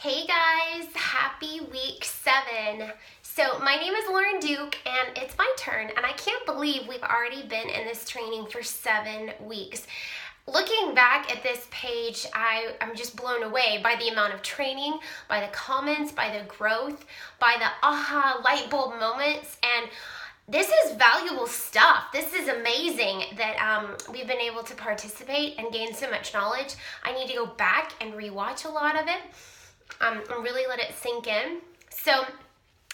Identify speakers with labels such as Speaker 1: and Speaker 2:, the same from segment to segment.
Speaker 1: Hey guys, happy week 7. So my name is Lauren Duke and it's my turn, and I can't believe we've already been in this training for 7 weeks. Looking back at this page, I'm just blown away by the amount of training, by the comments, by the growth, by the aha light bulb moments, and this is valuable stuff. This is amazing that we've been able to participate and gain so much knowledge. I need to go back and rewatch a lot of it and really let it sink in. So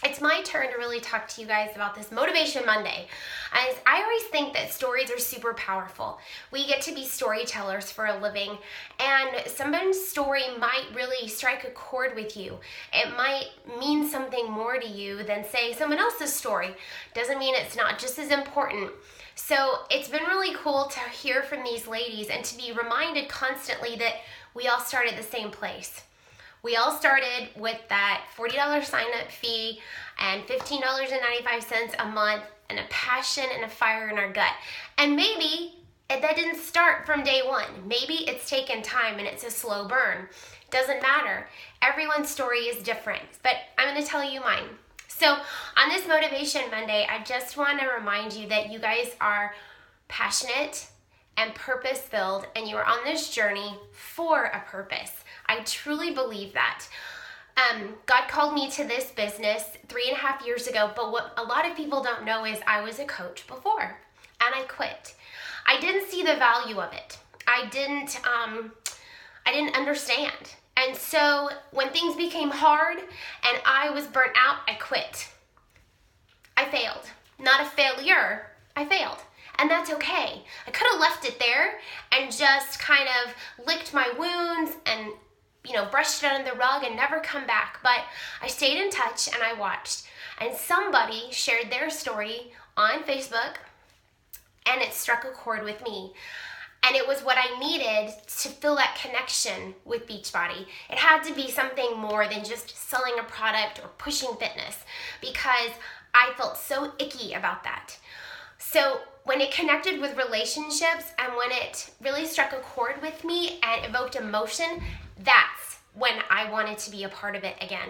Speaker 1: it's my turn to really talk to you guys about this Motivation Monday. As I always think that stories are super powerful. We get to be storytellers for a living, and someone's story might really strike a chord with you. It might mean something more to you than, say, someone else's story. Doesn't mean it's not just as important. So it's been really cool to hear from these ladies and to be reminded constantly that we all start at the same place. We all started with that $40 sign-up fee and $15.95 a month and a passion and a fire in our gut. And maybe that didn't start from day one. Maybe it's taken time and it's a slow burn. Doesn't matter. Everyone's story is different, but I'm going to tell you mine. So on this Motivation Monday, I just want to remind you that you guys are passionate and purpose-filled, and you are on this journey for a purpose. I truly believe that. God called me to this business 3.5 years ago, but what a lot of people don't know is I was a coach before, and I quit. I didn't see the value of it. I didn't understand. And so when things became hard and I was burnt out, I quit. I failed. Not a failure, I failed. And that's okay. I could have left it there and just kind of licked my wounds and brushed it under the rug and never come back. But I stayed in touch and I watched. And somebody shared their story on Facebook and it struck a chord with me. And it was what I needed to feel that connection with Beachbody. It had to be something more than just selling a product or pushing fitness, because I felt so icky about that. So when it connected with relationships and when it really struck a chord with me and evoked emotion, that's when I wanted to be a part of it again.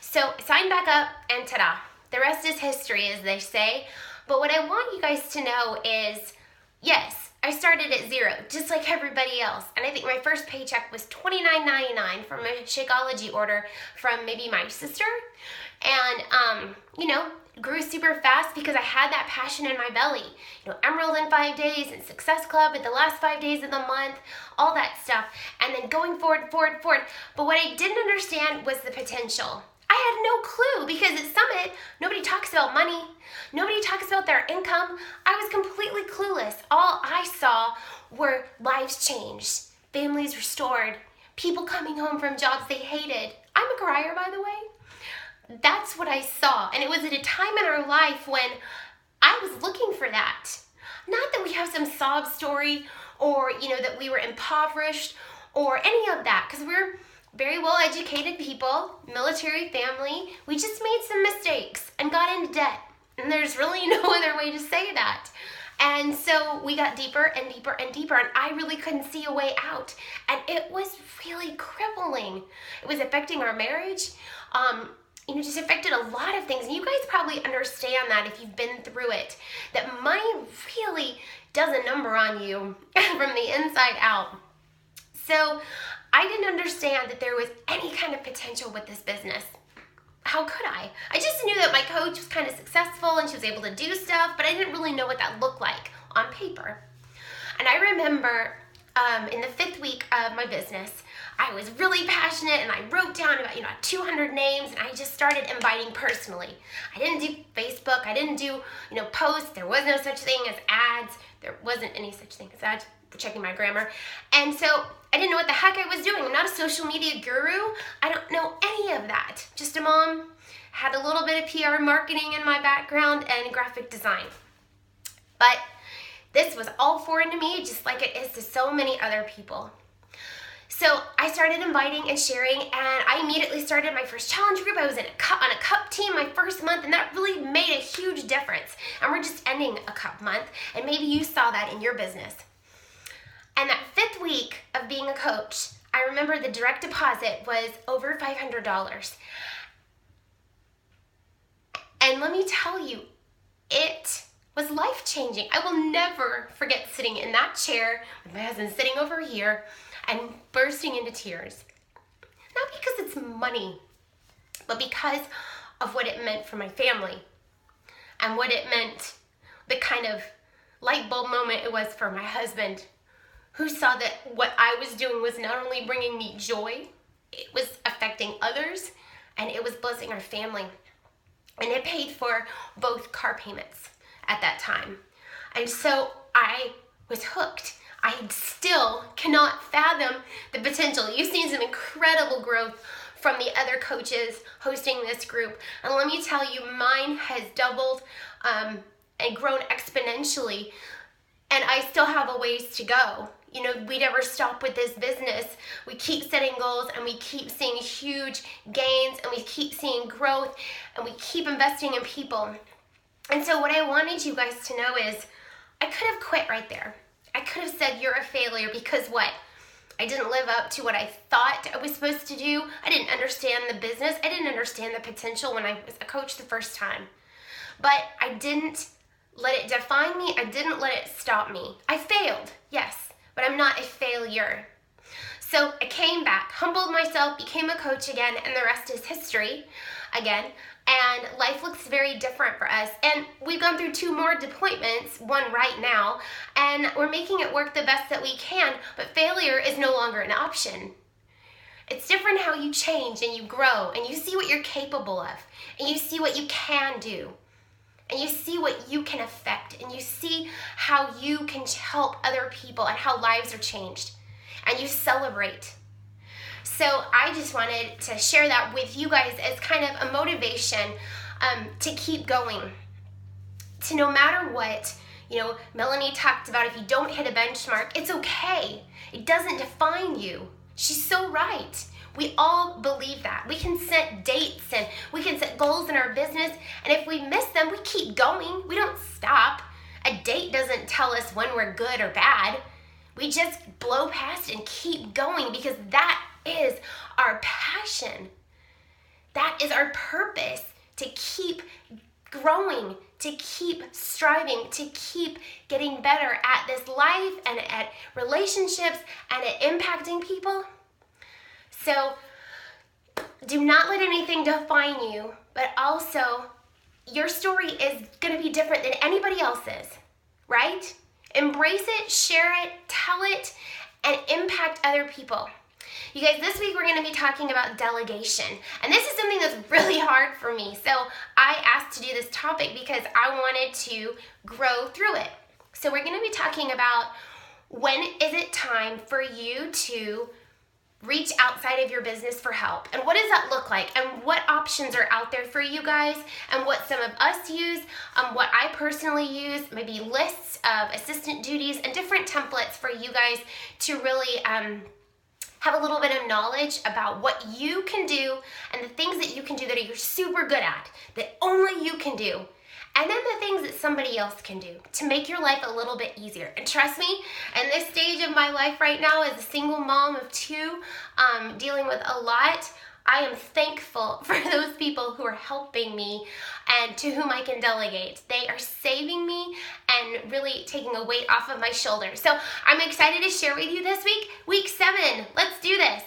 Speaker 1: So sign back up and ta-da. The rest is history, as they say. But what I want you guys to know is, yes, I started at zero, just like everybody else. And I think my first paycheck was $29.99 from a Shakeology order from maybe my sister. And, grew super fast because I had that passion in my belly. Emerald in 5 days and Success Club at the last 5 days of the month, all that stuff. And then going forward. But what I didn't understand was the potential. I had no clue, because at Summit, nobody talks about money. Nobody talks about their income. I was completely clueless. All I saw were lives changed, families restored, people coming home from jobs they hated. I'm a crier, by the way. That's what I saw. And it was at a time in our life when I was looking for that. Not that we have some sob story or, that we were impoverished or any of that, because we're very well-educated people, military family. We just made some mistakes and got into debt. And there's really no other way to say that. And so we got deeper and deeper and deeper, and I really couldn't see a way out. And it was really crippling. It was affecting our marriage. Just affected a lot of things. And you guys probably understand that if you've been through it, that money really does a number on you from the inside out. So I didn't understand that there was any kind of potential with this business. How could I? I just knew that my coach was kind of successful and she was able to do stuff, but I didn't really know what that looked like on paper. And I remember in the 5th week of my business, I was really passionate and I wrote down about 200 names, and I just started inviting personally. I didn't do Facebook. I didn't do posts. There was no such thing as ads. There wasn't any such thing as ads. Checking my grammar. And so I didn't know what the heck I was doing. I'm not a social media guru. I don't know any of that. Just a mom, had a little bit of PR marketing in my background and graphic design. But this was all foreign to me, just like it is to so many other people. So I started inviting and sharing, and I immediately started my first challenge group. I was on a cup team my first month, and that really made a huge difference. And we're just ending a cup month, and maybe you saw that in your business. And that 5th week of being a coach, I remember the direct deposit was over $500. And let me tell you, it was life-changing. I will never forget sitting in that chair with my husband sitting over here and bursting into tears. Not because it's money, but because of what it meant for my family and what it meant, the kind of light bulb moment it was for my husband, who saw that what I was doing was not only bringing me joy, it was affecting others, and it was blessing our family. And it paid for both car payments at that time. And so I was hooked. I still cannot fathom the potential. You've seen some incredible growth from the other coaches hosting this group. And let me tell you, mine has doubled and grown exponentially. And I still have a ways to go. You know, we never stop with this business. We keep setting goals and we keep seeing huge gains and we keep seeing growth and we keep investing in people. And so what I wanted you guys to know is I could have quit right there. I could have said you're a failure because what? I didn't live up to what I thought I was supposed to do. I didn't understand the business. I didn't understand the potential when I was a coach the first time. But I didn't let it define me. I didn't let it stop me. I failed, yes, but I'm not a failure. So I came back, humbled myself, became a coach again, and the rest is history again. And life looks very different for us. And we've gone through 2 more deployments, one right now, and we're making it work the best that we can, but failure is no longer an option. It's different how you change and you grow and you see what you're capable of and you see what you can do. And you see what you can affect, and you see how you can help other people and how lives are changed, and you celebrate. So I just wanted to share that with you guys as kind of a motivation to keep going. To no matter what, you know, Melanie talked about if you don't hit a benchmark, it's okay. It doesn't define you. She's so right. We all believe that. We can set dates and we can set goals in our business, and if we miss them, we keep going. We don't stop. A date doesn't tell us when we're good or bad. We just blow past and keep going because that is our passion. That is our purpose, to keep growing, to keep striving, to keep getting better at this life and at relationships and at impacting people. So do not let anything define you, but also your story is going to be different than anybody else's, right? Embrace it, share it, tell it, and impact other people. You guys, this week we're going to be talking about delegation. And this is something that's really hard for me. So I asked to do this topic because I wanted to grow through it. So we're going to be talking about when is it time for you to reach outside of your business for help, and what does that look like, and what options are out there for you guys, and what some of us use, what I personally use, maybe lists of assistant duties and different templates for you guys to really have a little bit of knowledge about what you can do and the things that you can do that you're super good at, that only you can do. And then the things that somebody else can do to make your life a little bit easier. And trust me, in this stage of my life right now as a single mom of 2, dealing with a lot, I am thankful for those people who are helping me and to whom I can delegate. They are saving me and really taking a weight off of my shoulders. So I'm excited to share with you this week, week 7. Let's do this.